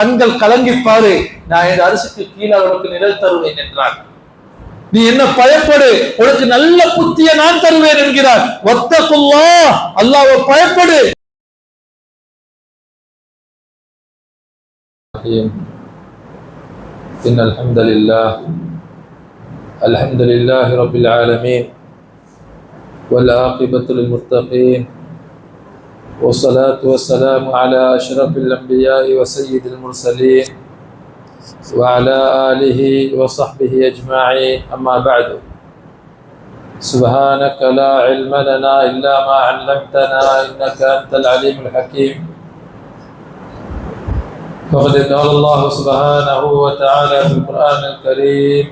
கண்கள் கலங்கிப்பாரு, நான் என் அரசுக்கு கீழே உனக்கு நிழல் தருவேன் என்றார். நீ என்ன பயப்படு, உனக்கு நல்ல புத்திய நான் தருவேன் என்கிறார். வத்தகுல்லாஹ், அல்லாஹ்வை பயப்படு. innal hamdalillah alhamdulillahi rabbil alamin wal aqibatu lil muttaqin wassalatu wassalamu ala ashrafil anbiya'i wa sayyidil mursalin wa ala alihi wa sahbihi ajma'in, amma ba'du. Subhanaka la ilma lana illa ma 'allamtana innaka antal alimul hakim. فقد قال الله سبحانه وتعالى في القرآن الكريم: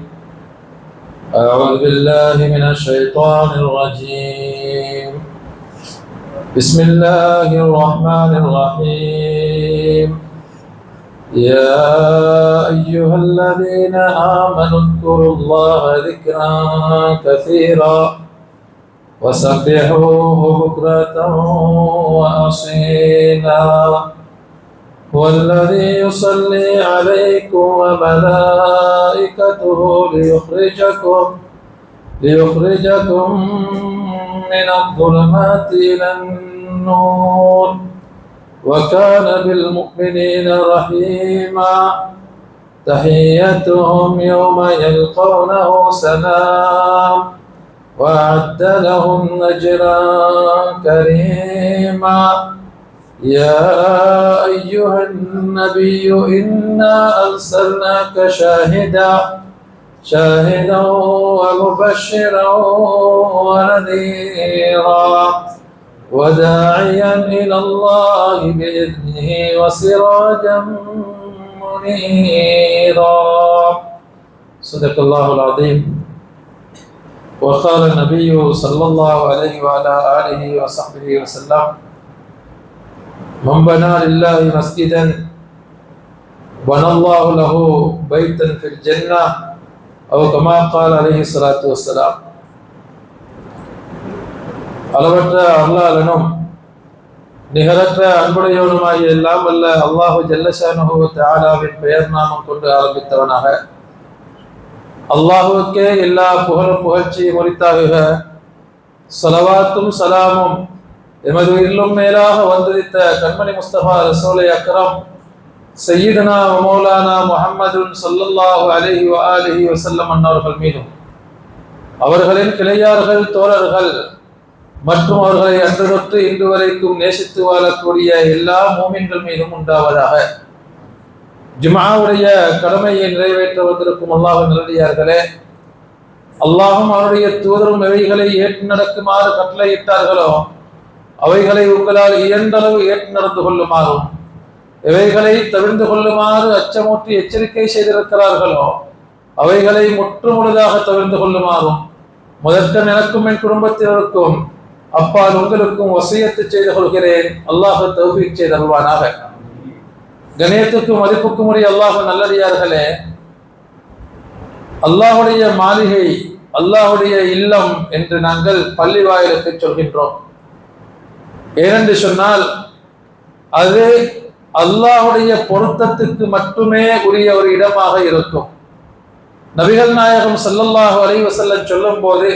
أعوذ بالله من الشيطان الرجيم، بسم الله الرحمن الرحيم. يا أيها الذين آمنوا اذكروا الله ذكرا كثيرا وسبحوه بكرة وأصيلا هو الذي يصلي عليكم وملائكته ليخرجكم من الظلمات إلى النور وكان بالمؤمنين رحيما. تحيتهم يوم يلقونه سلام وأعد لهم أجرا كريما. يا أيها النبي إنا أرسلناك شاهدا ومبشرا ونذيرا وداعيا إلى الله بإذنه وسراجا منيرا. صدق الله العظيم. وقال النبي صلى الله عليه وعلى آله وصحبه وسلم: من بنى لله مسجدا بنى الله له بيتا في الجنة أو كما قال عليه الصلاة والسلام. அளவற்ற அருளாளனும் நிகரற்ற அன்புடையவனுமாய் எல்லாம் வல்ல அல்லாஹு ஜல்லஷானுஹு வ தஆலாவின் பெயர் நாமம் கொண்டு ஆரம்பித்தவனாக, அல்லாஹுவுக்கே எல்லா புகழும் புகழ்ச்சியும் உரித்தாகுக. ஸலவாத்தும் சலாமும் எமது உயிரிலும் மேலாக வந்திருத்த கண்மணி முஸ்தபா ரசூலை அக்ரம் சய்யிதனா மௌலானா முஹம்மதுன் ஸல்லல்லாஹு அலைஹி வ ஆலிஹி வஸல்லம் அன்னவர்கள் மீதும், அவர்களின் கிளையார்கள், தோழர்கள் மற்றும் அவர்களை அன்று தொட்டு இன்று வரைக்கும் நேசித்து வாழக்கூடிய எல்லா மூமின்கள் மீதும் உண்டாவதாக. ஜும்ஆவுடைய கடமையை நிறைவேற்ற வந்திருக்கும் அல்லாஹ்வின் நல்லடியார்களே, அல்லாஹும் அவருடைய தூதரும் எவைகளை ஏற்று நடக்குமாறு கட்டளையிட்டார்களோ அவைகளை உங்களால் இயன்றளவு ஏற்று நடந்து கொள்ளுமாறும், எவைகளை தவிர்ந்து கொள்ளுமாறு அச்சமூட்டி எச்சரிக்கை செய்திருக்கிறார்களோ அவைகளை முற்றுமுழுதாக தவிர்ந்து கொள்ளுமாறும் முதற்கண் எனக்கும் என் குடும்பத்தினருக்கும் அப்பால் உங்களுக்கும் வசியத்து செய்து கொள்கிறேன். அல்லாஹ் தௌஃபீக் செய்தல்வானாக. கணேயத்துக்கும் மதிப்புக்கும் உரிய அல்லாஹ் நல்லடியார்களே, அல்லாஹுடைய மாளிகை, அல்லாஹுடைய இல்லம் என்று நாங்கள் பள்ளி வாயிலுக்கு சொல்கின்றோம். ஏனென்று சொன்னால் அது அல்லாஹுடைய பொருத்தத்துக்கு மட்டுமே உரிய ஒரு இடமாக இருக்கும். நபிகள் நாயகம் ஸல்லல்லாஹு அலைஹி வஸல்லம் சொல்லும் போது,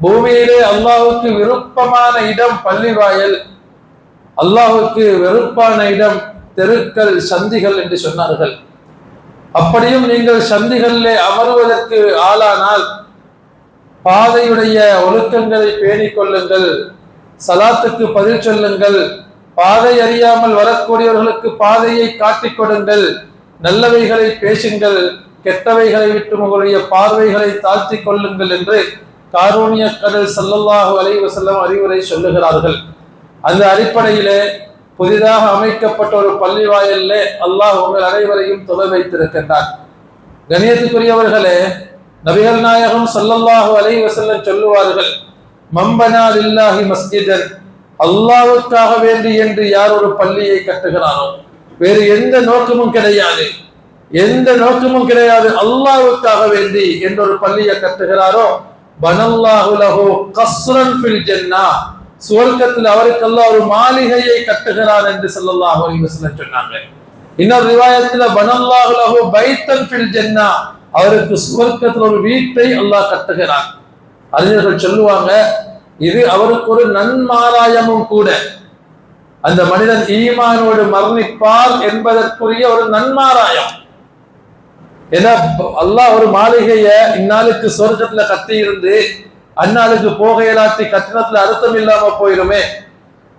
பூமியிலே அல்லாஹுக்கு விருப்பமான இடம் பள்ளி வாயல், அல்லாஹுக்கு வெறுப்பான இடம் தெருக்கள், சந்திகள் என்று சொன்னார்கள். அப்படியும் நீங்கள் சந்திகளிலே அமர்வதற்கு ஆளானால் பாதையுடைய ஒழுக்கங்களை பேணிக் கொள்ளுங்கள், சலாத்துக்கு பதில் சொல்லுங்கள், பாதை அறியாமல் வரக்கூடியவர்களுக்கு பாதையை காட்டிக் கொடுங்கள், நல்லவைகளை பேசுங்கள், கெட்டவைகளை விட்டு உங்களுடைய பார்வைகளை தாழ்த்தி கொள்ளுங்கள் என்று காரூணிய கடல் ஸல்லல்லாஹு அலைஹி வஸல்லம் அறிவுரை சொல்லுகிறார்கள். அந்த அடிப்படையிலே புதிதாக அமைக்கப்பட்ட ஒரு பள்ளி வாயிலே அல்லாஹ் உங்கள் அனைவரையும் தொழ வைத்திருக்கின்றார். கணியத்துக்குரியவர்களே, நபிகள் நாயகம் ஸல்லல்லாஹு அலைஹி வஸல்லம் சொல்லுவார்கள், மம்பனா லில்லாஹி மஸ்ஜிதன், அல்லாஹ்வுக்காக வேண்டி என்று யார் ஒரு பள்ளியை கட்டுகிறானோ, வேறு எந்த நோக்கமும் கிடையாது, அல்லாஹ்வுக்காக வேண்டி என்ற ஒரு பள்ளியை கட்டுகிறாரோ, பனல்லாஹு லஹு கஸ்ரன் ஃபில் ஜன்னah, சுவர்க்கத்தில் அவருக்கு அல்லாஹ் ஒரு மாளிகையை கட்டுகிறார் என்று ஸல்லல்லாஹு அலைஹி வஸல்லம் சொன்னாங்க. இன்னொரு ரிவாயத்துல பனல்லாஹு லஹு பைத்தன் ஃபில் ஜன்னah, அவருக்கு சுவர்க்கத்தில் ஒரு வீட்டை அல்லாஹ் கட்டுகிறான். அறிஞர்கள் சொல்லுவாங்க, இது அவருக்கு ஒரு நன்மாராயமும் கூட. அந்த மனிதன் ஈமானோடு மரணிப்பார் என்பதற்குரிய ஒரு நன்மாராயம். ஏன்னா அல்லாஹ் ஒரு மாளிகைய இந்நாளுக்கு சொர்க்கத்துல கட்டி இருந்து அந்நாளுக்கு போகையலாட்டி கட்டினத்துல அர்த்தம் இல்லாம போயிருமே,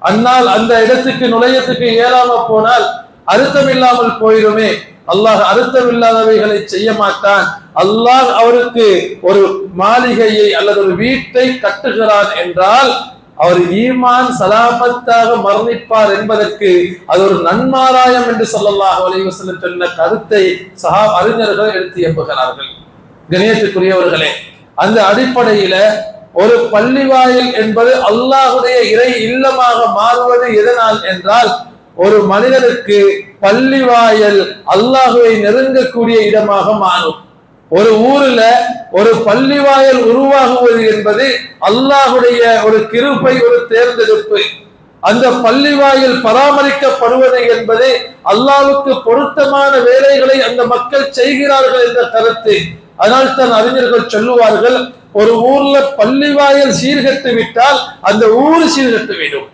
அந்நாள் அந்த இடத்துக்கு நுழையத்துக்கு இயலாம போனால் அர்த்தம் இல்லாமல் போயிருமே. அல்லாஹ் அர்த்தம் இல்லாதவைகளை செய்ய மாட்டான். அல்லாஹ் அவருக்கு ஒரு மாளிகையை அல்லது ஒரு வீட்டை கட்டுகிறான் என்றால் அவர் ஈமான் சலாமத்தாக மரணிப்பார் என்பதற்கு அது ஒரு நன்மாராயம் என்று ஸல்லல்லாஹு அலைஹி வஸல்லம் சொன்ன கருத்தை அறிஞர்கள் எடுத்து எம்புகிறார்கள். கணியத்துக்குரியவர்களே, அந்த அடிப்படையில ஒரு பள்ளிவாயில் என்பது அல்லாஹுடைய இறை இல்லமாக மாறுவது எதனால் என்றால், ஒரு மனிதனுக்கு பள்ளிவாயல் அல்லாஹுவை நெருங்கக்கூடிய இடமாக மாறும். ஒரு ஊர்ல ஒரு பள்ளிவாயல் உருவாகுவது என்பது அல்லாஹுடைய ஒரு கிருபை, ஒரு தேர்ந்தெடுப்பு. அந்த பள்ளிவாயல் பராமரிக்கப்படுவது என்பது அல்லாஹ்வுக்கு பொருத்தமான வேலைகளை அந்த மக்கள் செய்கிறார்கள் என்ற கருத்து. அதனால் தான் அறிஞர்கள் சொல்லுவார்கள், ஒரு ஊர்ல பள்ளிவாயல் சீர்கட்டு விட்டால் அந்த ஊர் சீர்கட்டு விடும்.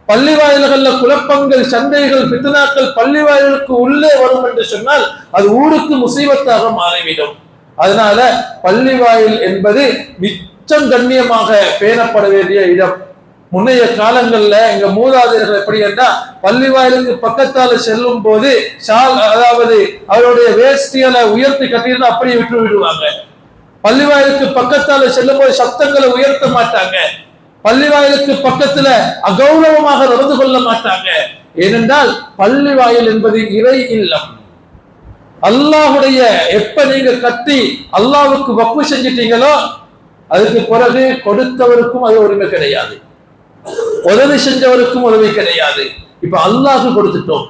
பள்ளிவாயல்கள்ல குழப்பங்கள், சண்டைகள், ஃபித்னாக்கள் பள்ளிவாயலுக்கு உள்ளே வரும் என்று சொன்னால் அது ஊருக்கு முசீபத்தாக மாறிவிடும். அதனால பள்ளிவாயில் என்பது மிச்சம் கண்ணியமாக பேணப்பட வேண்டிய இடம். முன்னைய காலங்கள்ல எங்க மூதாதையர்கள் எப்படி என்றால், பள்ளிவாயிலுக்கு பக்கத்தால செல்லும் போது அதாவது அவருடைய வேஷ்டிகளை உயர்த்தி கட்டியிருந்தா அப்படியே விட்டு விடுவாங்க. பள்ளிவாயிலுக்கு பக்கத்தால செல்லும் போது சப்தங்களை உயர்த்த மாட்டாங்க. பள்ளிவாயிலுக்கு பக்கத்துல அகௌரவமாக நடந்து கொள்ள மாட்டாங்க. ஏனென்றால் பள்ளிவாயில் என்பது இறை இல்லம். அல்லாஹுடைய எப்ப நீங்க கட்டி அல்லாஹ்வுக்கு வக்ஃப் செஞ்சிட்டீங்களோ அதுக்கு பிறகு கொடுத்தவருக்கும் அது உரிமை கிடையாது, உதவி செஞ்சவருக்கும் உதவி கிடையாது. இப்ப அல்லாஹ்க்கு கொடுத்துட்டோம்.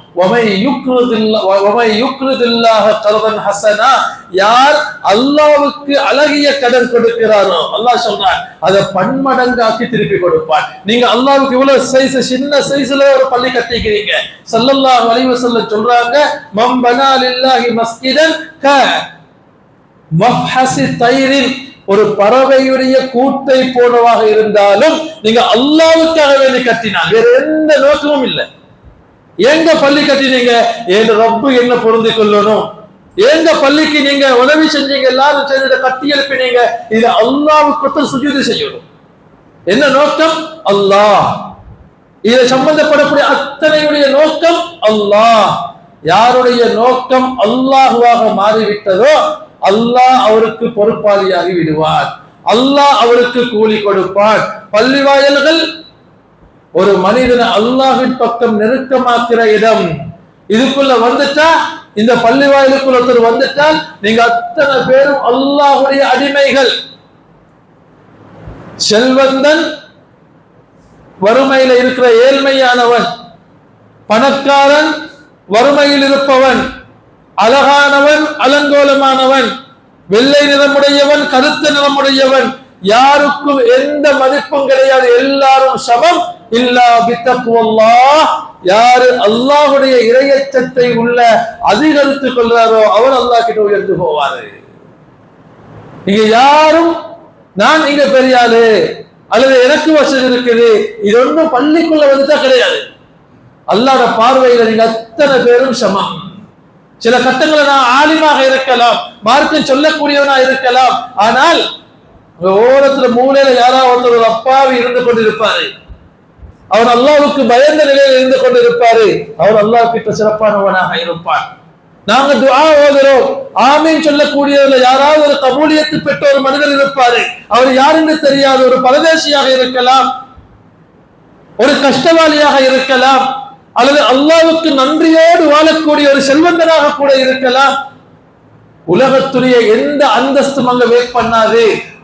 யார் அல்லாஹ்வுக்கு அழகிய கடன் கொடுக்கிறாரோ அல்லாஹ் சொல்றான் அதை பன்மடங்காக்கி திருப்பி கொடுப்பான். நீங்க அல்லாஹ்வுக்கு இவ்வளவு சைஸ், சின்ன சைஸ்ல ஒரு பள்ளி கட்டிக்கிறீங்க. ஸல்லல்லாஹு அலைஹி வஸல்லம் சொல்றாங்க, மம் பனா லில்லாஹி மஸ்ஜிதன் க மஃஹஸி தைரின், ஒரு பறவையுடைய கூட்டை போனவாக இருந்தாலும் நீங்க அல்லாஹ்வுக்காக வேண்டி கட்டினால், வேற எந்த நோக்கமும் இல்லை. எங்க பள்ளி கட்டினீங்க? என் ரப்பு என்ன பொருந்திக் கொள்ளணும். எங்க பள்ளிக்கு நீங்க உதவி செஞ்சீங்க, எல்லாரும் சேர்ந்து கட்டி எழுப்பினீங்க, இது அல்லாஹ்வுக்கு சுஜூது செய்யணும். என்ன நோக்கம்? அல்லாஹ். இதை சம்பந்தப்படக்கூடிய அத்தனையுடைய நோக்கம் அல்லாஹ். யாருடைய நோக்கம் அல்லாஹுவாக மாறிவிட்டதோ அல்லாஹ் அவருக்கு பொறுப்பாளியாகி விடுவார். அல்லாஹ் அவருக்கு கூலி கொடுப்பார். பள்ளிவாயல்கள் ஒரு மனிதனை அல்லாஹ்வின் பக்கம் நெருக்கமாக்குற இடம். இதுக்குள்ள வந்துட்டா, இந்த பள்ளிவாயலுக்குள்ள ஒருத்தர் வந்துட்டால் நீங்க அத்தனை பேரும் அல்லாஹ்வுடைய அடிமைகள். செல்வந்தன் வறுமையில இருக்கிற ஏழ்மையானவன், பணக்காரன் வறுமையில் இருப்பவன், அழகானவன் அலங்கோலமானவன், வெள்ளை நிறமுடையவன் கருத்த நிறமுடையவன், யாருக்கும் எந்த மதிப்பும் கிடையாது, எல்லாரும் சமம். இல்லா பித்தக்வல்லாஹ், யாரு அல்லாஹ்வுடைய இறையச்சத்தை உள்ள அதிகரித்துக் கொள்றாரோ அவர் அல்லாஹ் கிட்ட உயர்ந்து போவாரு. இங்க யாரும் நான் இங்க பெரியாளு அல்லது எனக்கு வசதி இருக்குது இது ஒன்றும் பள்ளிக்குள்ள வந்துட்டா கிடையாது. அல்லாஹ்வோட பார்வையில நீங்க அத்தனை பேரும் சமம். சில கட்டங்களை நான் ஆலிமாக இருக்கலாம், மார்க்கம் சொல்லக்கூடியவனா இருக்கலாம், ஆனால் ஓரத்துல மூலையில யாராவது ஒரு அப்பாவி இருந்து கொண்டிருப்பாரு, அவர் அல்லாஹ்வுக்கு பயந்த நிலையில் இருந்து கொண்டிருப்பாரு, அவர் அல்லாஹ் கிட்ட சிறப்பானவனாக இருப்பார். நாங்க துஆ ஓதுறோம், ஆமீன் சொல்லக்கூடியவர்ல யாராவது ஒரு கபூலியத்து பெற்ற ஒரு மனிதர் இருப்பாரு, அவர் யாருன்னு தெரியாது, ஒரு பரதேசியாக இருக்கலாம், ஒரு கஷ்டவாளியாக இருக்கலாம், அல்லது அல்லாஹ்வுக்கு நன்றியோடு வாழக்கூடிய ஒரு செல்வந்தனாக கூட இருக்கலாம். உலகத்துடைய எந்த அந்தஸ்தும் அங்க வெயிட் பண்ணாது.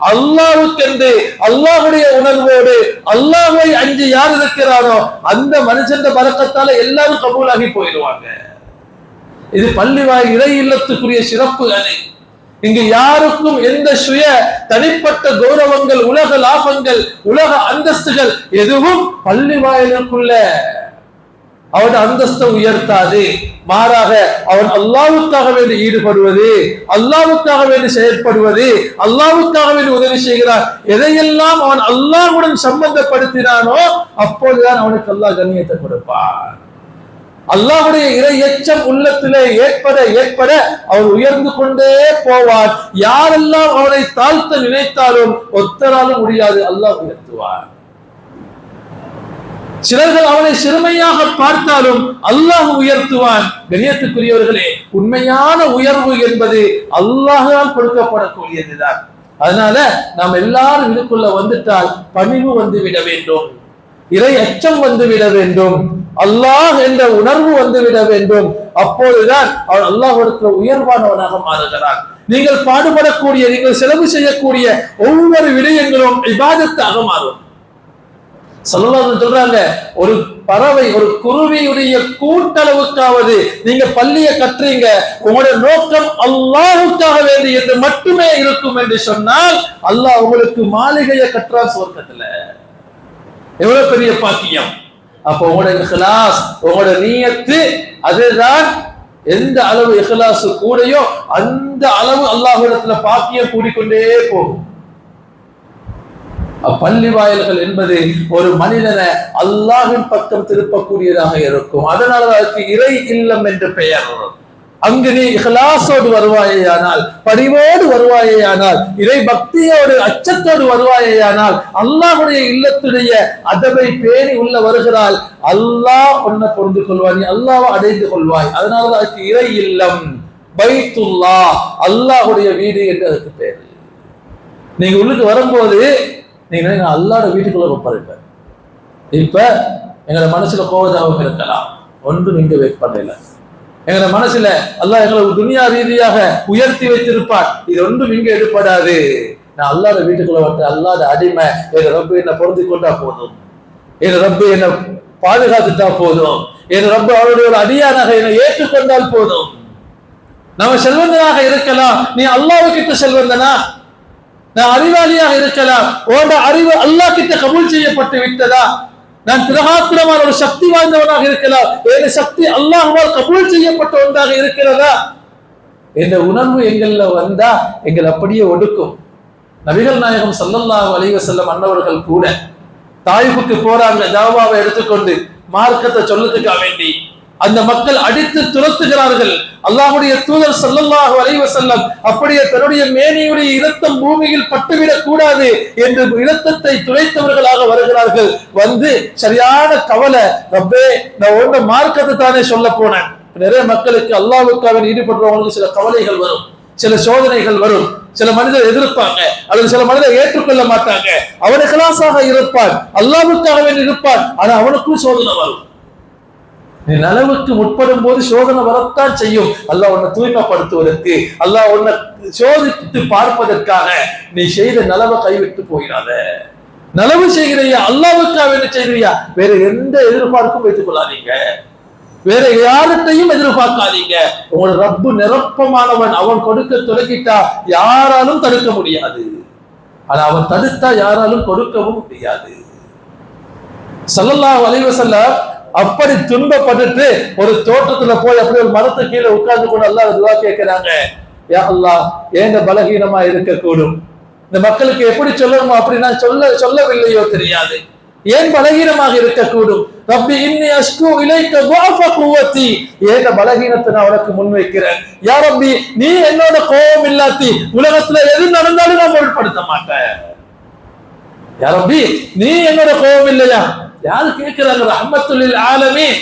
அல்லாஹ்வுக்கென்று அல்லாஹ்வுடைய உணர்வோடு அல்லாஹ்வை அஞ்சி யார் இருக்கிறாரோ அந்த மனுஷன் பரக்கத்தால எல்லாரும் கபூலாகி போயிடுவாங்க. இது பள்ளிவாய் இறை இல்லத்துக்குரிய சிறப்பு. அது இங்கு யாருக்கும் எந்த சுய தனிப்பட்ட கௌரவங்கள், உலக லாபங்கள், உலக அந்தஸ்துகள் எதுவும் பள்ளி வாயிலுக்குள்ள அவன் அந்தஸ்தை உயர்த்தாது. மாறாக அவன் அல்லாஹ்வுக்காக வேண்டி ஈடுபடுவது, அல்லாஹ்வுக்காக வேண்டி செயற்படுவது, அல்லாஹ்வுக்காக வேண்டி உதவி செய்கிறான். எதையெல்லாம் அவன் அல்லாஹ்வுடன் சம்பந்தப்படுத்தினானோ அப்போதுதான் அவனுக்கு அல்லாஹ் கண்ணியத்தை கொடுப்பான். அல்லாஹ்வுடைய இறை எச்சம் உள்ளத்திலே ஏற்பட ஏற்பட அவன் உயர்ந்து கொண்டே போவான். யாரெல்லாம் அவனை தாழ்த்த நினைத்தாலும் ஒத்தராலும் முடியாது, அல்லாஹ் உயர்த்துவான். சிலர்கள் அவனை சிறுமையாக பார்த்தாலும் அல்லாஹ் உயர்த்துவான். கண்ணியத்துக்குரியவர்களே, உண்மையான உயர்வு என்பது அல்லாஹால் கொடுக்கப்படக்கூடியதுதான். அதனால நாம் எல்லாரும் இதுக்குள்ள வந்துட்டால் பணிவு வந்து விட வேண்டும், இறை அச்சம் வந்து விட வேண்டும், அல்லாஹ் என்ற உணர்வு வந்து விட வேண்டும். அப்போதுதான் அவன் அல்லாஹ்விடத்துல உயர்வானவனாக மாறுகிறான். நீங்கள் பாடுபடக்கூடிய, நீங்கள் செலவு செய்யக்கூடிய ஒவ்வொரு விடயங்களும் இபாதத்தாக மாறும். ஸல்லல்லாஹு சொல்றாங்க, ஒரு பறவை, ஒரு குருவியுடைய கூட்டளவுக்காவது நீங்க பள்ளியை கட்டுறீங்க, உங்களுடைய நோக்கம் அல்லாஹ்வுக்காக வேண்டி என்று மட்டுமே இருக்கும் என்று சொன்னால் அல்லாஹ் உங்களுக்கு மாளிகையை கட்டுறான் சொர்க்கத்துல. எவ்வளவு பெரிய பாக்கியம்! அப்ப உங்களோட இஹ்லாஸ், உங்களோட நியத்து, அதுதான் எந்த அளவு இஹ்லாஸ் கூடையோ அந்த அளவு அல்லாஹ்விடத்துல பாக்கியம் கூடிக்கொண்டே போகும். பள்ளி வாயில்கள் என்பது ஒரு மனிதனை அல்லாஹ்வின் பக்கம் திருப்பக்கூடியதாக இருக்கும். அதனால அதுக்கு இறை இல்லம் என்று பெயர். அங்கு நீ இஹ்லாஸோடு வருவாயேயானால், பணிவோடு வருவாயேயானால், இறை பக்தியோடு அச்சத்தோடு வருவாயேயானால், அல்லாஹ்வுடைய இல்லத்துடைய அதவை பேணி உள்ள வருகிறாள், அல்லாஹ் உன்னை புரிந்து கொள்வாய், நீ அல்லாஹ்வை அடைந்து கொள்வாய். அதனாலதான் அதுக்கு இறை இல்லம், பைத்துல்லாஹ், அல்லாஹ்வுடைய வீடு என்று அதுக்கு பேரு. நீங்க உள்ளுக்கு வரும்போது நீங்க அல்லாஹ்வுடைய வீட்டுக்குள்ள ஒப்படைப்ப. இப்ப எங்களோட மனசுல கோபதாபம் இருக்கலாம், ஒன்றும் இங்க வெயிட் பண்ணல. எங்களோட மனசுல அல்லாஹ் எங்களை துனியா ரீதியாக உயர்த்தி வைத்திருப்பார், இது ஒன்றும் இங்க எடுப்படாது. நான் அல்லாஹ்வுடைய வீட்டுக்குள்ள வந்து அல்லாஹ்வுடைய அடிமை, என் ரப்பு என்ன பொருந்தி கொண்டா போதும், என் ரப்பு என்ன பாதுகாத்துட்டா போதும், என் ரப்பு அவருடைய ஒரு அடியானாக என்னை ஏற்றுக்கொண்டால் போதும். நம்ம செல்வந்தனாக இருக்கலாம், நீ அல்லாஹ் கிட்ட செல்வந்தனா? நான் அறிவாளியாக இருக்கலாம், உன்னோட அறிவு அல்லாஹ் கிட்ட கபூல் செய்யப்பட்டு விட்டதா? நான் திரகாத்திரமான ஒரு சக்தி வாய்ந்தவனாக இருக்கலாம், என் சக்தி அல்லாஹ்வால் கபூல் செய்யப்பட்ட ஒன்றாக இருக்கிறதா என்ற உணர்வு எங்கள்ல வந்தா எங்கள் அப்படியே ஒடுக்கும். நபிகள் நாயகம் ஸல்லல்லாஹு அலைஹி வஸல்லம் அன்னவர்கள் கூட தாயிஃபுக்கு போறாங்க, தாவாவை எடுத்துக்கொண்டு மார்க்கத்தை சொல்லத்துக்காக வேண்டி. அந்த மக்கள் அடித்து துரத்துகிறார்கள். அல்லாஹ்வுடைய தூதர் ஸல்லல்லாஹு அலைஹி வஸல்லம் அப்படியே தன்னுடைய மேனியுடைய இரத்தம் பூமியில் பட்டுவிடக் கூடாது என்று இரத்தத்தை துளைத்தவர்களாக வருகிறார்கள். வந்து சரியான கவலை, ரப்பே நான் உன்ன மார்க்கத்தை தானே சொல்ல போனேன். நிறைய மக்களுக்கு அல்லாஹ்வுக்காக ஈடுபடுறவங்களுக்கு சில கவலைகள் வரும், சில சோதனைகள் வரும், சில மனிதர் எதிர்ப்பாங்க அல்லது சில மனிதர் ஏற்றுக்கொள்ள மாட்டாங்க. அவன் இஹ்லாஸாக இருப்பான், அல்லாஹ்வுக்காக வேண்டி இருப்பான், ஆனா அவனுக்கும் சோதனை வரும். நீ நலவுக்கு முற்படும் போது சோதனை வரத்தான் செய்யும். அல்லாஹ் உன்னை தூய்மைப்படுத்துவதற்கு, அல்லாஹ் உன்னை சோதித்து பார்ப்பதற்காக நீ செய்த நலவை கைவிட்டு போகிறாத. நலவு செய்கிறியா, அல்லாஹ்வுக்காக என்ன செய்கிறியா, வேற எந்த எதிர்பார்ப்பும் வைத்துக் கொள்ளாதீங்க, வேற யார்கிட்டையும் எதிர்பார்க்காதீங்க. உங்களோட ரப்பு நிரப்பமானவன், அவன் கொடுக்க தொடங்கிட்டா யாராலும் தடுக்க முடியாது, ஆனா அவன் தடுத்தா யாராலும் கொடுக்கவும் முடியாது. ஸல்லல்லாஹு அலைஹி வஸல்லம் அப்படி துன்பப்பட்டுட்டு ஒரு தோட்டத்துல போய் அப்படி ஒரு மரத்து கீழே உட்கார்ந்து கொண்டு அல்லாஹ் துஆ கேட்கிறாங்க, யா அல்லாஹ் ஏன் பலகீனமா இருக்கக்கூடும், இந்த மக்களுக்கு எப்படி சொல்லணுமோ அப்படி நான் சொல்லவில்லையோ தெரியாது, ஏன் பலகீனமாக இருக்கக்கூடும், ரப்பி இன்னி அஷ்கு இலைக்க துஅஃப குவத்தி, ஏன் பலகீனத்தை நான் உனக்கு முன்வைக்கிறேன். யா ரப்பி நீ என்னோட கோபம் இல்லாத்தி உலகத்துல எது நடந்தாலும் நான் பொருட்படுத்த மாட்டேன். யா ரப்பி நீ என்னோட கோபம் இல்லையா? யாரு கேட்கிறாங்க? ரஹ்மத்துல் லில் ஆலமீன்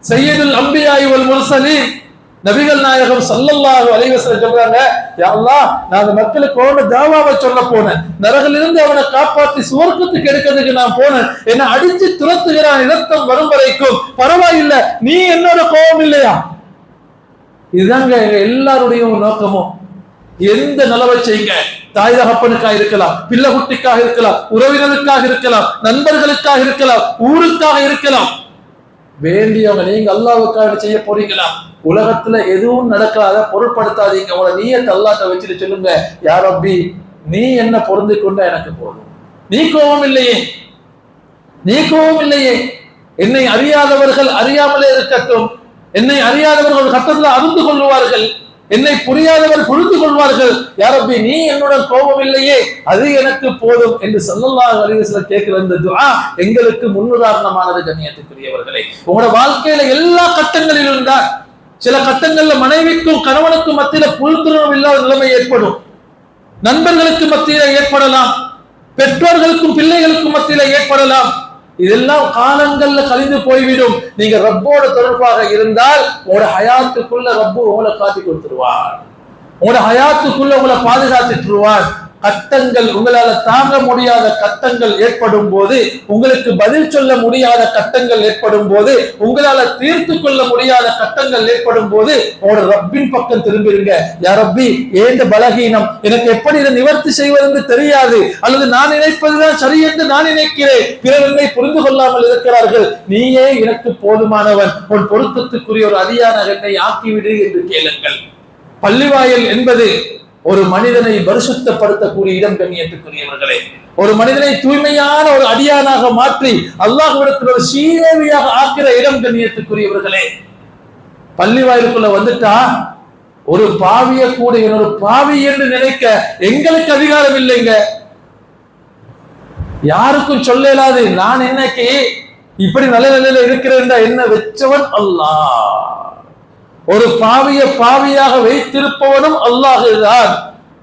சய்யிதுல் அன்பியாஇ வல் முர்சலீன் நபிகள் நாயகம் ஸல்லல்லாஹு அலைஹி வஸல்லம் சொல்றாங்க, யா அல்லாஹ் நான் அந்த மக்களுக்கு ஓட தாவாவை சொல்ல போனேன், நரகிலிருந்து அவனை காப்பாற்றி சுவர்க்கத்துக்கு எடுக்கிறதுக்கு நான் போனேன், என்னை அடிச்சு துரத்துகிறான், இரத்தம் வரும் வரைக்கும் பரவாயில்லை, நீ என்னோட கோபம் இல்லையா? இதுதாங்க எங்க எல்லாருடைய நோக்கமும். எந்த நலவை செய்யுங்க, தாய் தகப்பனுக்காக இருக்கலாம், பிள்ளை குட்டிக்காக இருக்கலாம், உறவினருக்காக இருக்கலாம், நண்பர்களுக்காக இருக்கலாம், ஊருக்காக இருக்கலாம், வேண்டியவங்க நீங்க அல்லாஹ்வுக்காக செய்ய போறீங்களா? உலகத்துல எதுவும் நடக்காத பொருட்படுத்தாதீங்க. உங்களை நீயத்தை அல்லாஹ்ட்ட வச்சுட்டு சொல்லுங்க, யா ரப்பி நீ என்ன பொருந்தி கொண்ட எனக்கு போதும், நீ கோபம் இல்லையே, நீ கோபம் இல்லையே, என்னை அறியாதவர்கள் அறியாமலே இருக்கட்டும், என்னை அறியாதவர்கள் ஒரு கட்டத்தில் அறிந்து கொள்வார்கள், என்னை புரியாதவர் புரிந்து கொள்வார்கள். யா ரப்பி, நீ என்னுடன் கோபம் இல்லையே, அது எனக்கு போதும் என்று ஸல்லல்லாஹு அலைஹி வஸல்லம் கேட்கிற இந்த துஆ எங்களுக்கு முன்னுதாரணமானது. கண்ணியத்துக்குரியவர்களே, உங்களோட வாழ்க்கையில எல்லா கட்டங்களிலும் தான், சில கட்டங்கள்ல மனைவிக்கும் கணவனுக்கும் மத்தியில புரிந்துணர்வு இல்லாத நிலைமை ஏற்படும், நண்பர்களுக்கு மத்தியில ஏற்படலாம், பெற்றோர்களுக்கும் பிள்ளைகளுக்கும் மத்தியில ஏற்படலாம். இதெல்லாம் காலங்கள்ல கழிந்து போய்விடும். நீங்க ரப்போட தொடர்பாக இருந்தால் உங்களோட ஹயாத்துக்குள்ள ரப்பு உங்களை காட்டி கொடுத்துருவார், உங்களோட ஹயாத்துக்குள்ள உங்களை பாதுகாத்துட்டுருவார். கட்டங்கள், உங்களால தாங்க முடியாத கட்டங்கள் ஏற்படும் போது, உங்களுக்கு பதில் சொல்ல முடியாத கட்டங்கள் ஏற்படும் போது, உங்களால தீர்த்து கொள்ள முடியாத கட்டங்கள் ஏற்படும் போது உங்களோட ரப்பின் பக்கம் திரும்பிடுங்க. யா ரப்பி, ஏந்த பலகீனம், எனக்கு எப்படி இதை நிவர்த்தி செய்வதென்று தெரியாது, அல்லது நான் நினைப்பதுதான் சரி என்று நான் நினைக்கிறேன், பிறர் என்னை புரிந்து கொள்ளாமல் இருக்கிறார்கள், நீயே எனக்கு போதுமானவன், உன் பொருத்தத்துக்குரிய ஒரு அடியானாக என்னை ஆக்கிவிடு என்று கேளுங்கள். பள்ளிவாயல் என்பது ஒரு மனிதனை பரிசுத்தப்படுத்தக்கூடிய இடம். கண்ணியத்துக்குரியவர்களே, ஒரு மனிதனை தூய்மையான ஒரு அடியானாக மாற்றி அல்லாஹ்விடத்தில் ஒரு சீதேவியாக ஆக்கிற இடம். கண்ணியத்துக்குரியவர்களே, பள்ளி வாயிலுக்குள்ள வந்துட்டா ஒரு பாவிய கூட இன்னொரு பாவி என்று நினைக்க எங்களுக்கு அதிகாரம் இல்லைங்க, யாருக்கும் சொல்ல இயலாது. நான் இன்னைக்கு இப்படி நல்ல நிலையில இருக்கிறேன், என்ன வச்சவன் அல்லாஹ், ஒரு பாவிய பாவியாக வைத்திருப்பவனும் அல்லாஹுதான்.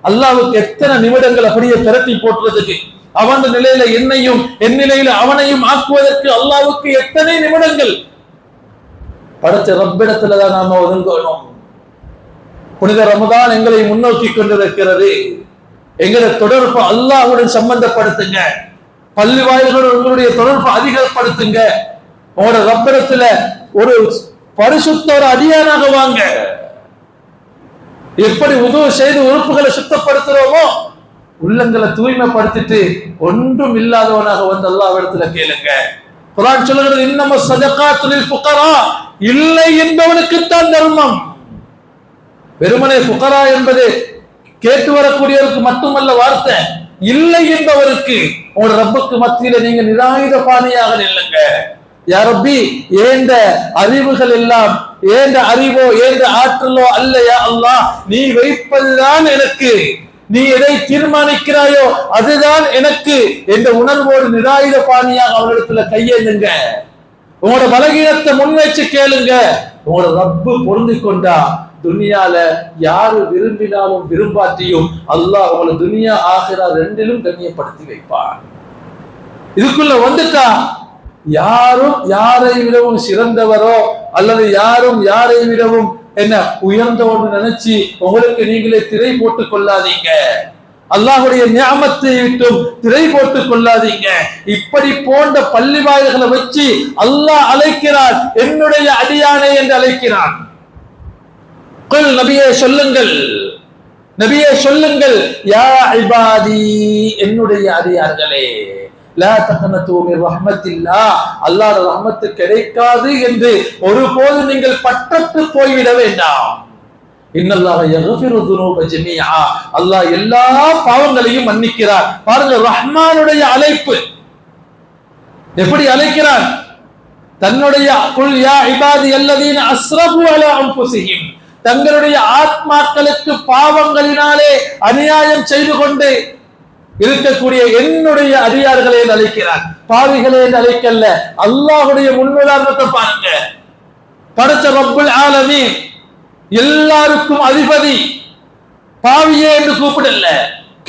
அல்லாஹ்வுக்கு எத்தனை நிமிடங்கள் அப்படியே திரட்டி போட்டுறதுக்கு, அவன் நிலையில என்னையும் என் நிலையில அவனையும் ஆக்குவதற்கு அல்லாஹ்வுக்கு எத்தனை நிமிடங்கள். படைச்ச ரப்பிடத்துலதான் நாம ஒதுங்கணும். புனித ரமதான் எங்களை முன்னோக்கி கொண்டிருக்கிறது. எங்களை தொடர்பு அல்லாஹ்வுடன் சம்பந்தப்படுத்துங்க, பள்ளி வாயில்களுடன் உங்களுடைய தொடர்பு அதிகப்படுத்துங்க. உங்களோட ரப்பிடத்துல ஒரு பரிசுத்த ஒரு அடியானாக வாங்க. எப்படி உதவு செய்து உறுப்புகளை சுத்தப்படுத்துறோமோ, உள்ளங்களை தூய்மைப்படுத்திட்டு ஒன்றும் இல்லாதவனாக வந்து அல்லாஹ்விடத்துல கேளுங்க. குர்ஆன் சொல்லுகிறது, இன்னம ஸதகாத்து லில் ஃபுகரா, இல்லை என்பவனுக்குத்தான் தர்மம். வெறுமனே ஃபுகரா என்பது கேட்டு வரக்கூடியவருக்கு மட்டுமல்ல வார்த்தை, இல்லை என்பவருக்கு. உங்களோட ரப்புக்கு மத்தியில நீங்க நிராயுத பாணியாக நில்லுங்க. யா ரப்பி, ஏந்த அறிவுகள் எல்லாம், ஏந்த அறிவோ ஏந்த ஆற்றலோ அல்ல யா அல்லாஹ், நீ வைப்பதுதான் எனக்கு, நீ எதை தீர்மானிக்கிறாயோ அதுதான் எனக்கு என்ற உணர்வோடு நிராயுத பாணியாக அவரிடத்துல கையேந்துங்க. உங்களோட பலகீனத்தை முன்வச்சு கேளுங்க. உங்களோட ரப்பு பொருந்தி கொண்டா துனியால யாரு விரும்பினாலும் விரும்பாட்டியும் அல்லாஹ் உங்களை துனியா ஆகிரா ரெண்டிலும் கண்ணியப்படுத்தி வைப்பார். இதுக்குள்ள வந்துட்டா யாரும் யாரை விடவும் சிறந்தவரோ அல்லது யாரும் யாரை விடவும் என்ன உயர்ந்தவன்னு நினைச்சு உங்களுக்கு நீங்களே திரை போட்டுக் கொள்ளாதீங்க. அல்லாஹ்வுடைய நியாமத்தை விட்டும் திரை போட்டுக் கொள்ளாதீங்க. இப்படி போன்ற பள்ளி வாயில்களை வச்சு அல்லாஹ் அழைக்கிறான், என்னுடைய அடியானே என்று அழைக்கிறான். நபியே சொல்லுங்கள், நபியே சொல்லுங்கள், யா இபாதி, என்னுடைய அடியார்களே, லா தக்னது மின் ரஹ்மத்தில்லாஹ், அல்லாஹ்வுடைய ரஹ்மத்து கிடைக்காது என்று ஒருபோது நீங்கள் பற்றத்து போய்விட வேண்டாம். இன்னல்லாஹ யக்ஃபிரு ذுனூப ஜமீஆ, அல்லாஹ் எல்லா பாவங்களையும் மன்னிக்கிறார். பாருங்க, ரஹ்மானுடைய அழைப்பு எப்படி அழைக்கிறான். தன்னுடைய குல் யா இபாதி அல்லதீன அஸ்ரஃபு அலா அன்ஃபுஸிஹிம், தங்களுடைய ஆத்மாக்களுக்கு பாவங்களினாலே அநியாயம் செய்து கொண்டு இருக்கக்கூடிய என்னுடைய அடியார்களை அழைக்கிறார். பாவிகளே அழைக்கல்ல. அல்லாஹ்வுடைய முன்னுதாரணத்தை பாருங்க. படைச்ச ரப்புல் ஆலமீன், எல்லாருக்கும் அதிபதி, பாவியே என்று கூப்பிடல,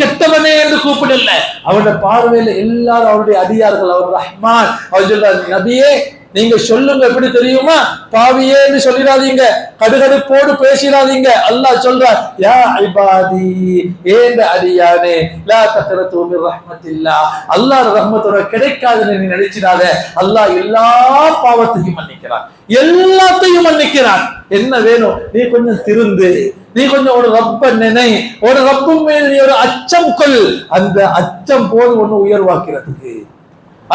கெட்டவனே என்று கூப்பிடல. அவருடைய பார்வையில எல்லாரும் அவருடைய அடியார்கள். அவர் ரஹ்மான். அவர் சொல்றார், நபியே நீங்க சொல்லுங்க, எப்படி தெரியுமா, பாவியே என்று சொல்லிடாதீங்க, கடுகடுப்போடு பேசிடாதீங்க. அல்லாஹ் சொல்றார், யா இபாதி, ஏந்த அடியானே, லா தக்னது மின் ரஹ்மத்தில்லாஹ், அல்லாஹ் ரஹ்மத்தோட கிடைக்காதுன்னு நீ நினைச்சிடாத. அல்லாஹ் எல்லா பாவத்தையும் மன்னிக்கிறான், எல்லாத்தையும் மன்னிக்கிறான். என்ன வேணும், நீ கொஞ்சம் திருந்து, நீ கொஞ்சம் ஒரு ரப்ப நினை, ஒரு ரப்பு மீது நீ ஒரு அச்சம் கொள். அந்த அச்சம் போதும் ஒண்ணு உயர்வாக்கிறதுக்கு,